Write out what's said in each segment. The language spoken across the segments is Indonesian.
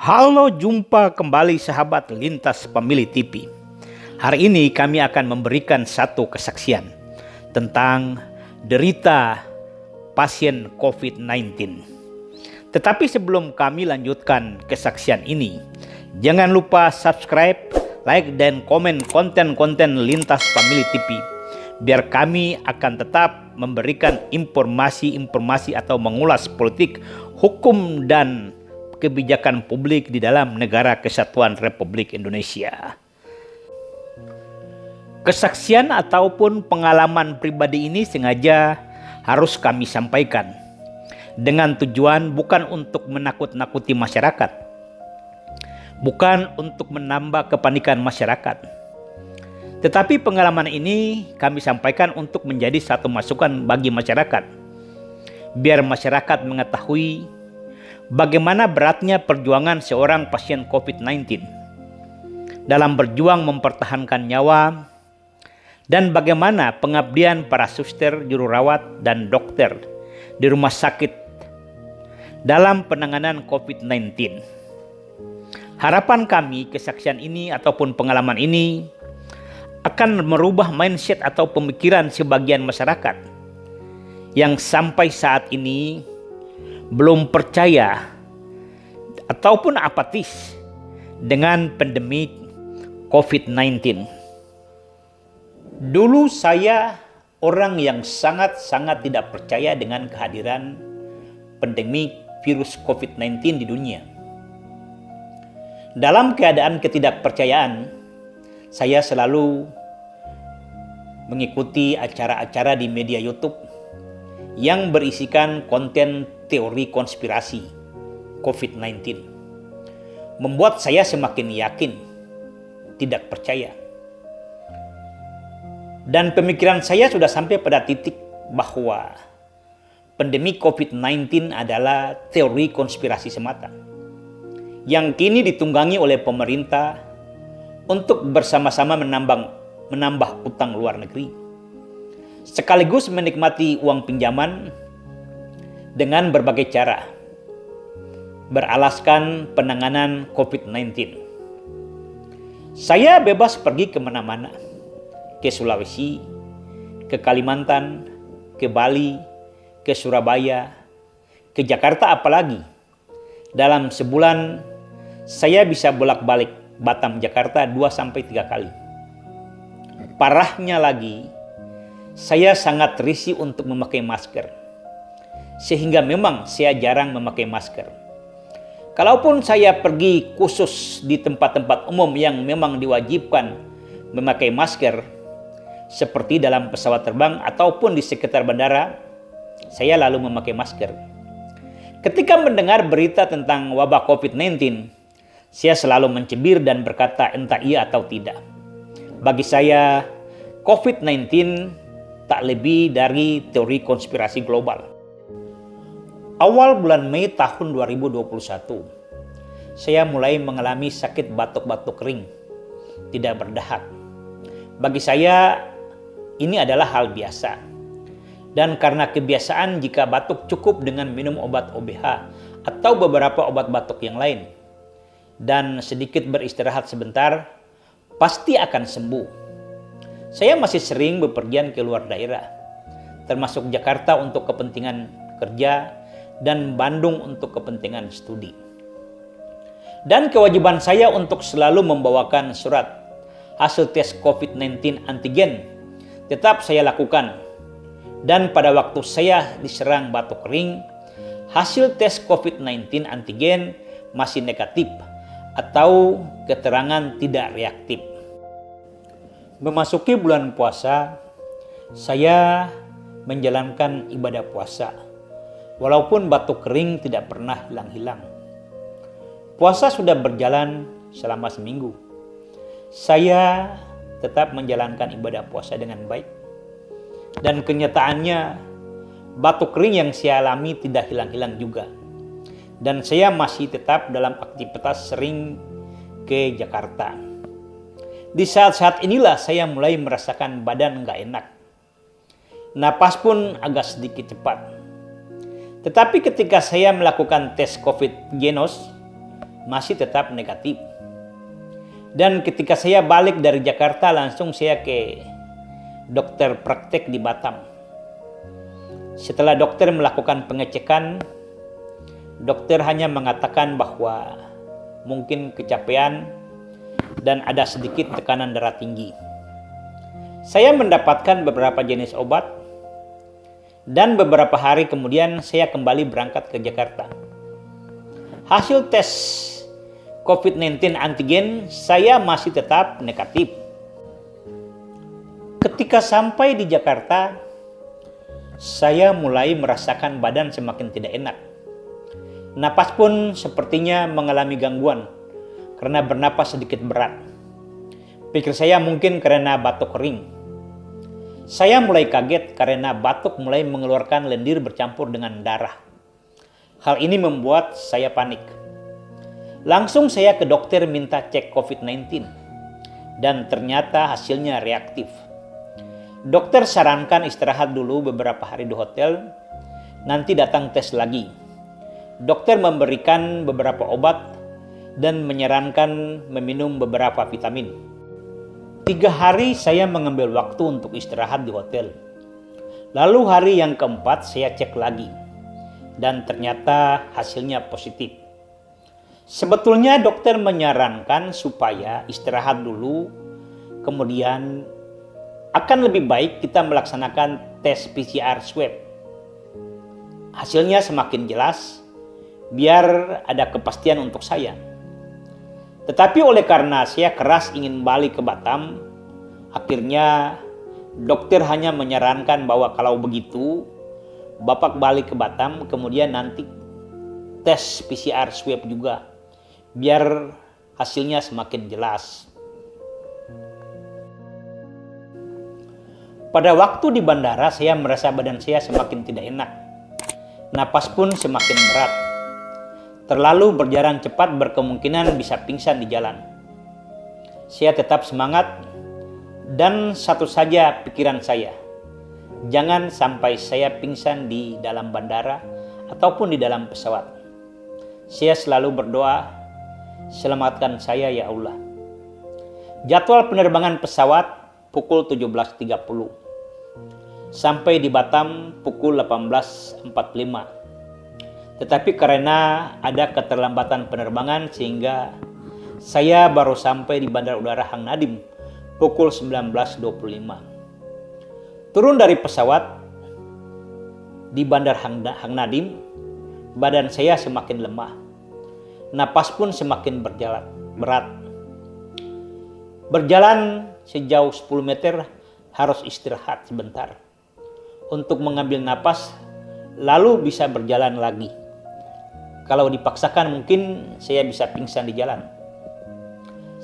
Halo, jumpa kembali sahabat Lintas Pemilih TV. Hari ini kami akan memberikan satu kesaksian tentang derita pasien COVID-19. Tetapi sebelum kami lanjutkan kesaksian ini, jangan lupa subscribe, like, dan komen konten-konten Lintas Pemilih TV, biar kami akan tetap memberikan informasi-informasi atau mengulas politik, hukum, dan kebijakan publik di dalam Negara Kesatuan Republik Indonesia. Kesaksian ataupun pengalaman pribadi ini sengaja harus kami sampaikan dengan tujuan bukan untuk menakut-nakuti masyarakat, bukan untuk menambah kepanikan masyarakat. Tetapi pengalaman ini kami sampaikan untuk menjadi satu masukan bagi masyarakat, biar masyarakat mengetahui bagaimana beratnya perjuangan seorang pasien COVID-19 dalam berjuang mempertahankan nyawa, dan bagaimana pengabdian para suster, juru rawat, dan dokter di rumah sakit dalam penanganan COVID-19. Harapan kami kesaksian ini ataupun pengalaman ini akan merubah mindset atau pemikiran sebagian masyarakat yang sampai saat ini belum percaya ataupun apatis dengan pandemi COVID-19. Dulu saya orang yang sangat-sangat tidak percaya dengan kehadiran pandemi virus COVID-19 di dunia. Dalam keadaan ketidakpercayaan, saya selalu mengikuti acara-acara di media YouTube yang berisikan konten teori konspirasi COVID-19, membuat saya semakin yakin tidak percaya. Dan pemikiran saya sudah sampai pada titik bahwa pandemi COVID-19 adalah teori konspirasi semata yang kini ditunggangi oleh pemerintah untuk bersama-sama menambah utang luar negeri, sekaligus menikmati uang pinjaman dengan berbagai cara, beralaskan penanganan COVID-19. Saya bebas pergi kemana-mana, ke Sulawesi, ke Kalimantan, ke Bali, ke Surabaya, ke Jakarta apalagi. Dalam sebulan saya bisa bolak-balik Batam Jakarta 2-3 kali. Parahnya lagi, saya sangat risih untuk memakai masker, sehingga memang saya jarang memakai masker. Kalaupun saya pergi khusus di tempat-tempat umum yang memang diwajibkan memakai masker, seperti dalam pesawat terbang ataupun di sekitar bandara, saya lalu memakai masker. Ketika mendengar berita tentang wabah COVID-19, saya selalu mencibir dan berkata entah iya atau tidak. Bagi saya, COVID-19 tak lebih dari teori konspirasi global. Awal bulan Mei tahun 2021, saya mulai mengalami sakit batuk-batuk kering, tidak berdahak. Bagi saya, ini adalah hal biasa. Dan karena kebiasaan jika batuk cukup dengan minum obat OBH atau beberapa obat batuk yang lain, dan sedikit beristirahat sebentar, pasti akan sembuh. Saya masih sering bepergian ke luar daerah, termasuk Jakarta untuk kepentingan kerja dan Bandung untuk kepentingan studi. Dan kewajiban saya untuk selalu membawakan surat hasil tes COVID-19 antigen tetap saya lakukan. Dan pada waktu saya diserang batuk kering, hasil tes COVID-19 antigen masih negatif atau keterangan tidak reaktif. Memasuki bulan puasa, saya menjalankan ibadah puasa, walaupun batuk kering tidak pernah hilang-hilang. Puasa sudah berjalan selama seminggu. Saya tetap menjalankan ibadah puasa dengan baik. Dan kenyataannya, batuk kering yang saya alami tidak hilang-hilang juga. Dan saya masih tetap dalam aktivitas sering ke Jakarta. Di saat-saat inilah saya mulai merasakan badan nggak enak. Napas pun agak sedikit cepat. Tetapi ketika saya melakukan tes COVID genos masih tetap negatif. Dan ketika saya balik dari Jakarta, langsung saya ke dokter praktek di Batam. Setelah dokter melakukan pengecekan, dokter hanya mengatakan bahwa mungkin kecapean dan ada sedikit tekanan darah tinggi. Saya mendapatkan beberapa jenis obat dan beberapa hari kemudian saya kembali berangkat ke Jakarta. Hasil tes COVID-19 antigen saya masih tetap negatif. Ketika sampai di Jakarta, saya mulai merasakan badan semakin tidak enak. Napas pun sepertinya mengalami gangguan karena bernapas sedikit berat. Pikir saya mungkin karena batuk kering. Saya mulai kaget karena batuk mulai mengeluarkan lendir bercampur dengan darah. Hal ini membuat saya panik. Langsung saya ke dokter minta cek COVID-19 dan ternyata hasilnya reaktif. Dokter sarankan istirahat dulu beberapa hari di hotel, nanti datang tes lagi. Dokter memberikan beberapa obat dan menyarankan meminum beberapa vitamin. 3 hari saya mengambil waktu untuk istirahat di hotel. Lalu hari yang keempat saya cek lagi dan ternyata hasilnya positif. Sebetulnya dokter menyarankan supaya istirahat dulu, kemudian akan lebih baik kita melaksanakan tes PCR swab. Hasilnya semakin jelas, biar ada kepastian untuk saya. Tetapi oleh karena saya keras ingin balik ke Batam, akhirnya dokter hanya menyarankan bahwa kalau begitu, Bapak balik ke Batam, kemudian nanti tes PCR swab juga, biar hasilnya semakin jelas. Pada waktu di bandara, saya merasa badan saya semakin tidak enak. Napas pun semakin berat. Terlalu berjalan cepat berkemungkinan bisa pingsan di jalan. Saya tetap semangat dan satu saja pikiran saya. Jangan sampai saya pingsan di dalam bandara ataupun di dalam pesawat. Saya selalu berdoa, selamatkan saya ya Allah. Jadwal penerbangan pesawat pukul 17.30. Sampai di Batam pukul 18.45. Tetapi karena ada keterlambatan penerbangan sehingga saya baru sampai di Bandara Udara Hang Nadim pukul 19.25. Turun dari pesawat di Bandara Hang Nadim, badan saya semakin lemah. Napas pun semakin berat. Berjalan sejauh 10 meter harus istirahat sebentar untuk mengambil napas, lalu bisa berjalan lagi. Kalau dipaksakan mungkin saya bisa pingsan di jalan.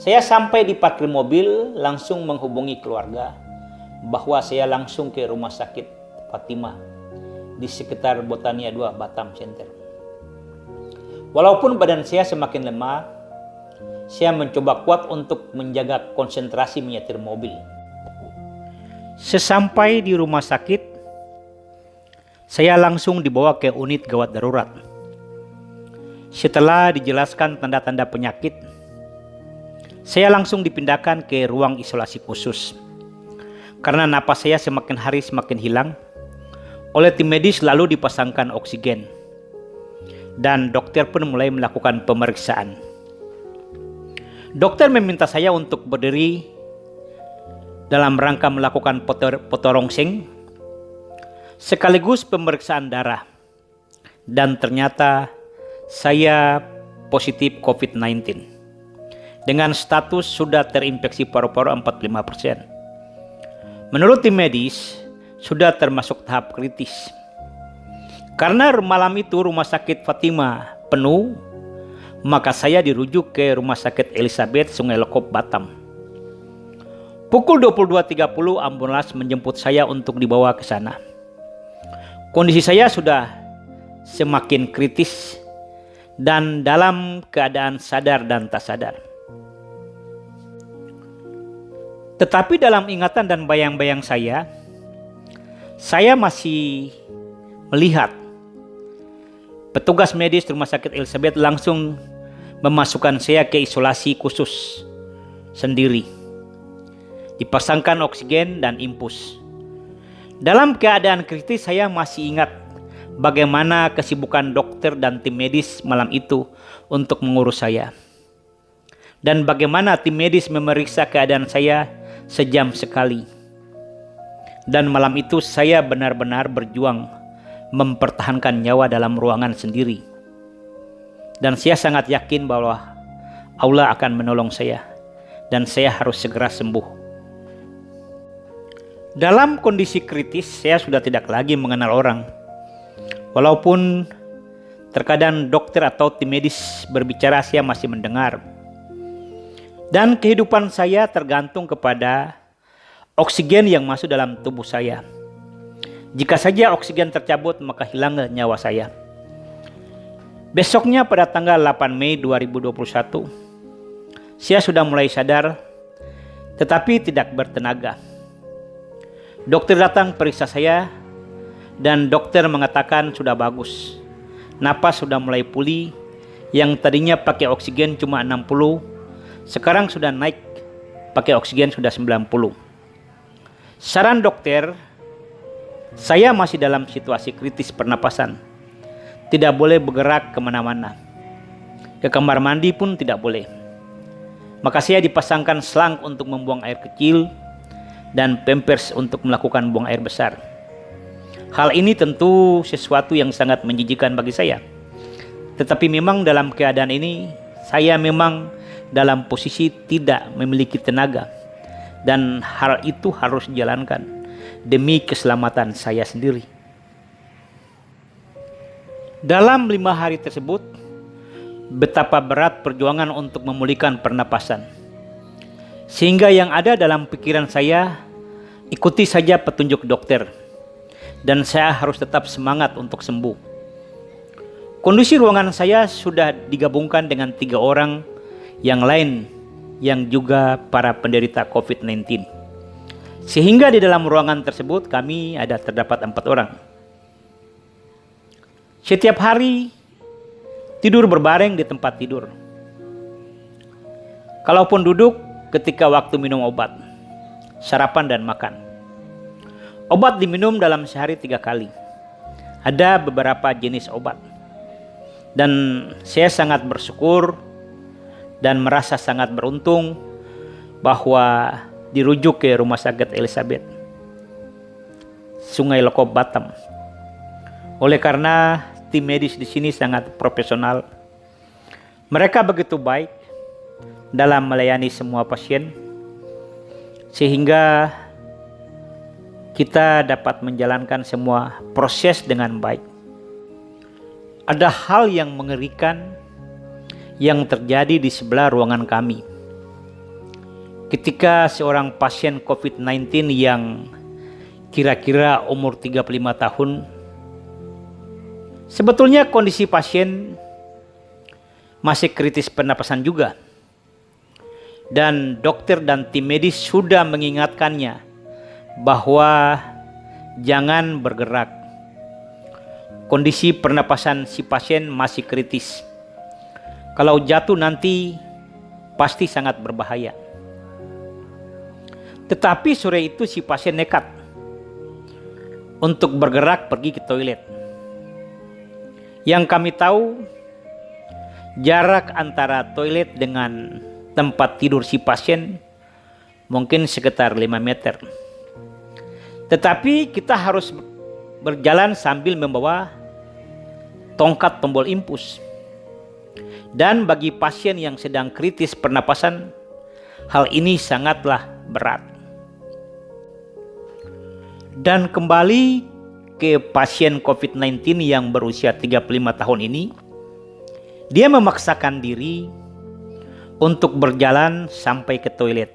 Saya sampai di parkir mobil, langsung menghubungi keluarga bahwa saya langsung ke rumah sakit Fatimah di sekitar Botania 2 Batam Center. Walaupun badan saya semakin lemah, saya mencoba kuat untuk menjaga konsentrasi menyetir mobil. Sesampai di rumah sakit, saya langsung dibawa ke unit gawat darurat. Setelah dijelaskan tanda-tanda penyakit, saya langsung dipindahkan ke ruang isolasi khusus. Karena napas saya semakin hari semakin hilang, oleh tim medis lalu dipasangkan oksigen. Dan dokter pun mulai melakukan pemeriksaan. Dokter meminta saya untuk berdiri dalam rangka melakukan foto rongseng sekaligus pemeriksaan darah. Dan ternyata saya positif COVID-19 dengan status sudah terinfeksi paru-paru 45%. Menurut tim medis sudah termasuk tahap kritis. Karena malam itu rumah sakit Fatimah penuh, maka saya dirujuk ke rumah sakit Elizabeth Sungai Lekop Batam. Pukul 22.30 ambulans menjemput saya untuk dibawa ke sana. Kondisi saya sudah semakin kritis dan dalam keadaan sadar dan tak sadar. Tetapi dalam ingatan dan bayang-bayang saya masih melihat petugas medis rumah sakit Elizabeth langsung memasukkan saya ke isolasi khusus sendiri. Dipasangkan oksigen dan infus. Dalam keadaan kritis saya masih ingat bagaimana kesibukan dokter dan tim medis malam itu untuk mengurus saya. Dan bagaimana tim medis memeriksa keadaan saya sejam sekali. Dan malam itu saya benar-benar berjuang mempertahankan nyawa dalam ruangan sendiri. Dan saya sangat yakin bahwa Allah akan menolong saya dan saya harus segera sembuh. Dalam kondisi kritis, saya sudah tidak lagi mengenal orang. Walaupun terkadang dokter atau tim medis berbicara, saya masih mendengar. Dan kehidupan saya tergantung kepada oksigen yang masuk dalam tubuh saya. Jika saja oksigen tercabut, maka hilang nyawa saya. Besoknya pada tanggal 8 Mei 2021, saya sudah mulai sadar, tetapi tidak bertenaga. Dokter datang periksa saya dan dokter mengatakan sudah bagus. Napas sudah mulai pulih, yang tadinya pakai oksigen cuma 60, sekarang sudah naik pakai oksigen sudah 90. Saran dokter, saya masih dalam situasi kritis pernapasan. Tidak boleh bergerak kemana-mana. Ke kamar mandi pun tidak boleh. Maka saya dipasangkan selang untuk membuang air kecil dan pampers untuk melakukan buang air besar. Hal ini tentu sesuatu yang sangat menjijikkan bagi saya. Tetapi memang dalam keadaan ini, saya memang dalam posisi tidak memiliki tenaga. Dan hal itu harus dijalankan demi keselamatan saya sendiri. Dalam 5 hari tersebut, betapa berat perjuangan untuk memulihkan pernapasan. Sehingga yang ada dalam pikiran saya, ikuti saja petunjuk dokter. Dan saya harus tetap semangat untuk sembuh. Kondisi ruangan saya sudah digabungkan dengan 3 orang yang lain yang juga para penderita COVID-19. Sehingga di dalam ruangan tersebut kami terdapat 4 orang. Setiap hari tidur berbaring di tempat tidur. Kalaupun duduk ketika waktu minum obat, sarapan dan makan. Obat diminum dalam sehari 3 kali. Ada beberapa jenis obat. Dan saya sangat bersyukur dan merasa sangat beruntung bahwa dirujuk ke Rumah Sakit Elizabeth, Sungai Lokop, Batam. Oleh karena tim medis di sini sangat profesional. Mereka begitu baik dalam melayani semua pasien, sehingga kita dapat menjalankan semua proses dengan baik. Ada hal yang mengerikan yang terjadi di sebelah ruangan kami. Ketika seorang pasien COVID-19 yang kira-kira umur 35 tahun, sebetulnya kondisi pasien masih kritis pernapasan juga. Dan dokter dan tim medis sudah mengingatkannya bahwa jangan bergerak. Kondisi pernapasan si pasien masih kritis. Kalau jatuh nanti pasti sangat berbahaya. Tetapi sore itu si pasien nekat untuk bergerak pergi ke toilet. Yang kami tahu, jarak antara toilet dengan tempat tidur si pasien mungkin sekitar 5 meter. Tetapi kita harus berjalan sambil membawa tongkat tombol infus. Dan bagi pasien yang sedang kritis pernapasan, hal ini sangatlah berat. Dan kembali ke pasien COVID-19 yang berusia 35 tahun ini, dia memaksakan diri untuk berjalan sampai ke toilet.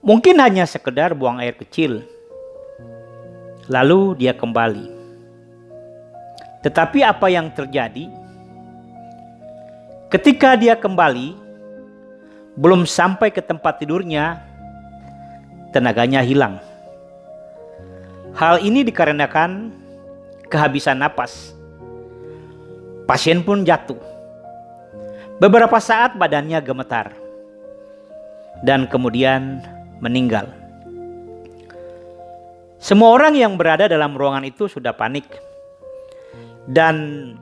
Mungkin hanya sekedar buang air kecil. Lalu dia kembali. Tetapi apa yang terjadi? Ketika dia kembali, belum sampai ke tempat tidurnya, tenaganya hilang. Hal ini dikarenakan kehabisan napas. Pasien pun jatuh. Beberapa saat badannya gemetar dan kemudian meninggal. Semua orang yang berada dalam ruangan itu sudah panik dan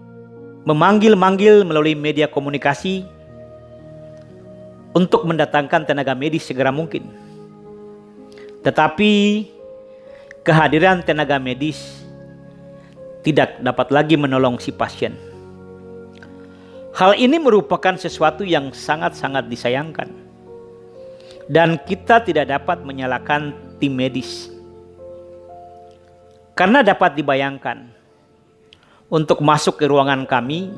memanggil-manggil melalui media komunikasi untuk mendatangkan tenaga medis segera mungkin. Tetapi kehadiran tenaga medis tidak dapat lagi menolong si pasien. Hal ini merupakan sesuatu yang sangat-sangat disayangkan. Dan kita tidak dapat menyalahkan tim medis. Karena dapat dibayangkan, untuk masuk ke ruangan kami,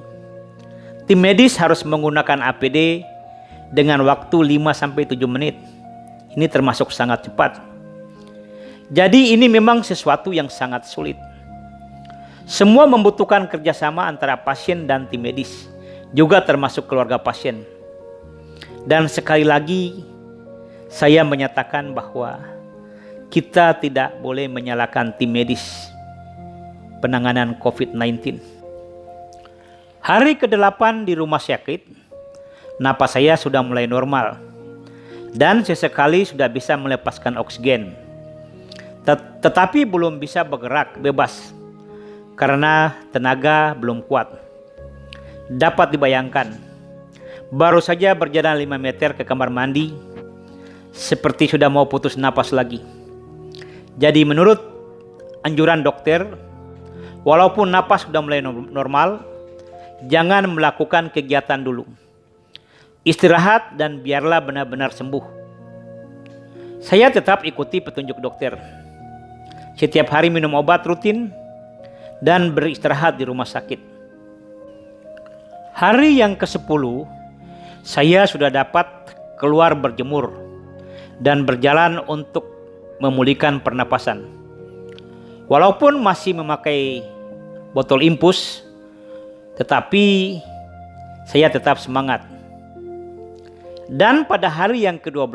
tim medis harus menggunakan APD dengan waktu 5-7 menit. Ini termasuk sangat cepat. Jadi ini memang sesuatu yang sangat sulit. Semua membutuhkan kerjasama antara pasien dan tim medis, juga termasuk keluarga pasien. Dan sekali lagi, saya menyatakan bahwa kita tidak boleh menyalahkan tim medis penanganan COVID-19. Hari ke-8 di rumah sakit, napas saya sudah mulai normal dan sesekali sudah bisa melepaskan oksigen. Tetapi belum bisa bergerak bebas karena tenaga belum kuat. Dapat dibayangkan, baru saja berjalan 5 meter ke kamar mandi, seperti sudah mau putus napas lagi. Jadi menurut anjuran dokter, walaupun napas sudah mulai normal, jangan melakukan kegiatan dulu. Istirahat dan biarlah benar-benar sembuh. Saya tetap ikuti petunjuk dokter. Setiap hari minum obat rutin dan beristirahat di rumah sakit. Hari yang ke-10, saya sudah dapat keluar berjemur dan berjalan untuk memulihkan pernapasan. Walaupun masih memakai botol infus, tetapi saya tetap semangat. Dan pada hari yang ke-12,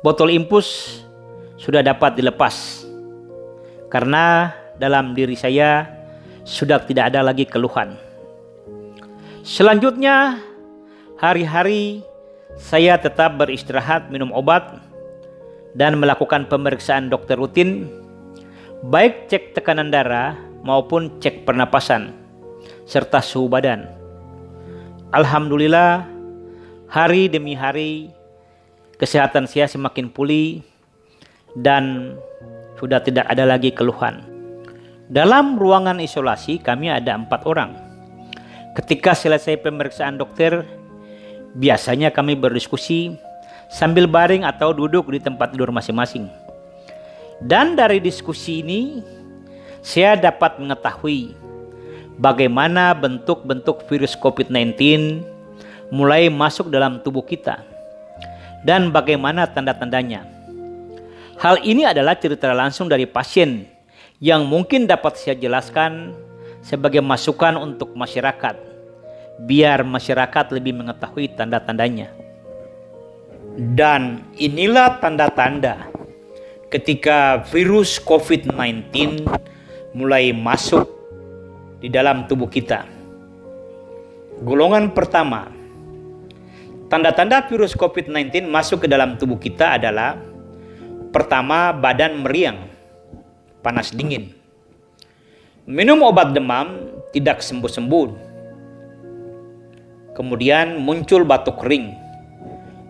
botol infus sudah dapat dilepas. Karena dalam diri saya sudah tidak ada lagi keluhan. Selanjutnya, hari-hari saya tetap beristirahat, minum obat, dan melakukan pemeriksaan dokter rutin, baik cek tekanan darah maupun cek pernapasan, serta suhu badan. Alhamdulillah, hari demi hari kesehatan saya semakin pulih dan sudah tidak ada lagi keluhan. Dalam ruangan isolasi kami ada 4 orang. Ketika selesai pemeriksaan dokter, biasanya kami berdiskusi sambil baring atau duduk di tempat tidur masing-masing. Dan dari diskusi ini, saya dapat mengetahui bagaimana bentuk-bentuk virus COVID-19 mulai masuk dalam tubuh kita dan bagaimana tanda-tandanya. Hal ini adalah cerita langsung dari pasien yang mungkin dapat saya jelaskan sebagai masukan untuk masyarakat, biar masyarakat lebih mengetahui tanda-tandanya. Dan inilah tanda-tanda ketika virus COVID-19 mulai masuk di dalam tubuh kita. Golongan pertama, tanda-tanda virus COVID-19 masuk ke dalam tubuh kita adalah: pertama, badan meriang, panas dingin. Minum obat demam tidak sembuh-sembuh. Kemudian muncul batuk kering.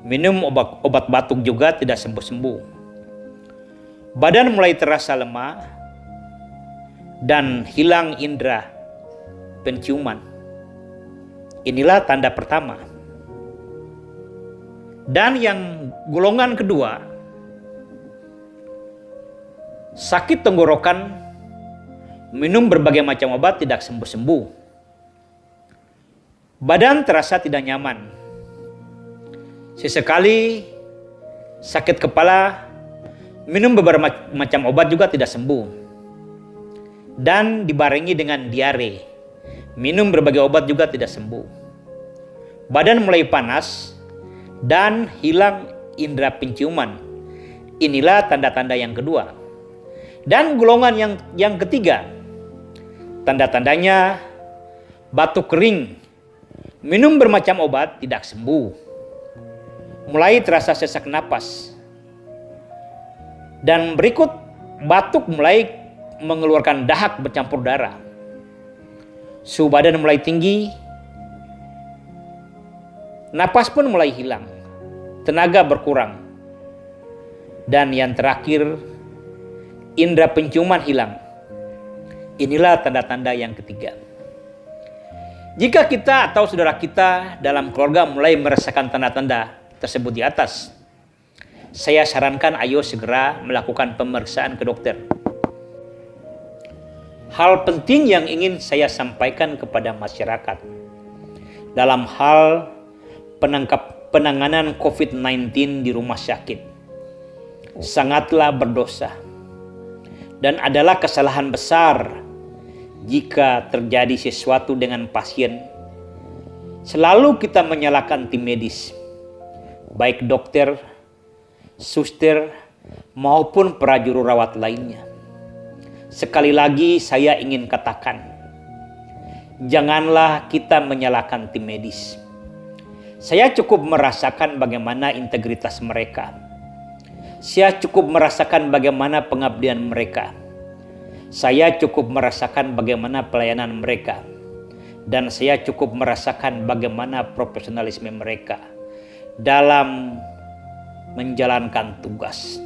Minum obat batuk juga tidak sembuh-sembuh. Badan mulai terasa lemah dan hilang indera penciuman. Inilah tanda pertama. Dan yang golongan kedua, sakit tenggorokan, minum berbagai macam obat tidak sembuh-sembuh. Badan terasa tidak nyaman. Sesekali sakit kepala, minum beberapa macam obat juga tidak sembuh. Dan dibarengi dengan diare, minum berbagai obat juga tidak sembuh. Badan mulai panas dan hilang indera penciuman. Inilah tanda-tanda yang kedua. Dan golongan yang ketiga, tanda-tandanya batuk kering, Minum bermacam obat tidak sembuh. Mulai terasa sesak napas. Dan berikut batuk mulai mengeluarkan dahak bercampur darah. Suhu badan mulai tinggi. Napas pun mulai hilang. Tenaga berkurang. Dan yang terakhir, indera penciuman hilang. Inilah tanda-tanda yang ketiga. Jika kita atau saudara kita dalam keluarga mulai merasakan tanda-tanda tersebut di atas, saya sarankan ayo segera melakukan pemeriksaan ke dokter. Hal penting yang ingin saya sampaikan kepada masyarakat dalam hal penanganan COVID-19 di rumah sakit sangatlah berdosa dan adalah kesalahan besar jika terjadi sesuatu dengan pasien. Selalu kita menyalahkan tim medis, baik dokter, suster, maupun para juru rawat lainnya. Sekali lagi saya ingin katakan, janganlah kita menyalahkan tim medis. Saya cukup merasakan bagaimana integritas mereka. Saya cukup merasakan bagaimana pengabdian mereka. Saya cukup merasakan bagaimana pelayanan mereka. Dan saya cukup merasakan bagaimana profesionalisme mereka dalam menjalankan tugas.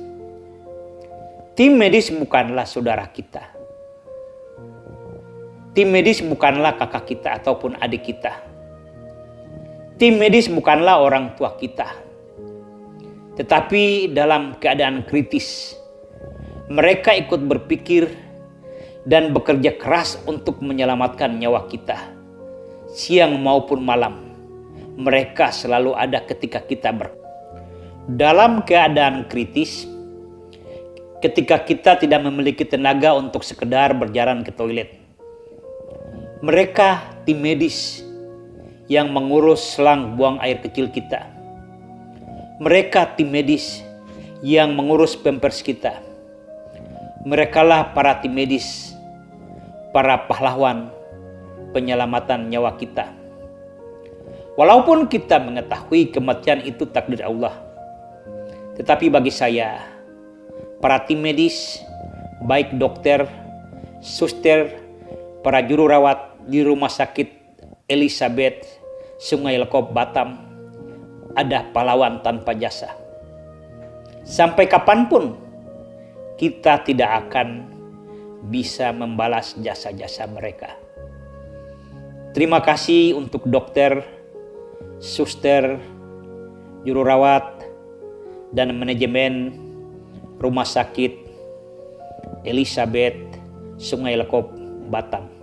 Tim medis bukanlah saudara kita. Tim medis bukanlah kakak kita ataupun adik kita. Tim medis bukanlah orang tua kita. Tetapi dalam keadaan kritis, mereka ikut berpikir dan bekerja keras untuk menyelamatkan nyawa kita. Siang maupun malam, mereka selalu ada ketika kita dalam keadaan kritis, ketika kita tidak memiliki tenaga untuk sekedar berjalan ke toilet. Mereka tim medis yang mengurus selang buang air kecil kita. Mereka tim medis yang mengurus pampers kita. Merekalah para tim medis, para pahlawan penyelamatan nyawa kita. Walaupun kita mengetahui kematian itu takdir Allah, tetapi bagi saya, para tim medis, baik dokter, suster, para juru rawat di Rumah Sakit Elizabeth, Sungai Lekop, Batam, ada pahlawan tanpa jasa. Sampai kapanpun kita tidak akan bisa membalas jasa-jasa mereka. Terima kasih untuk dokter, suster, juru rawat, dan manajemen Rumah Sakit Elizabeth, Sungai Lekop, Batam.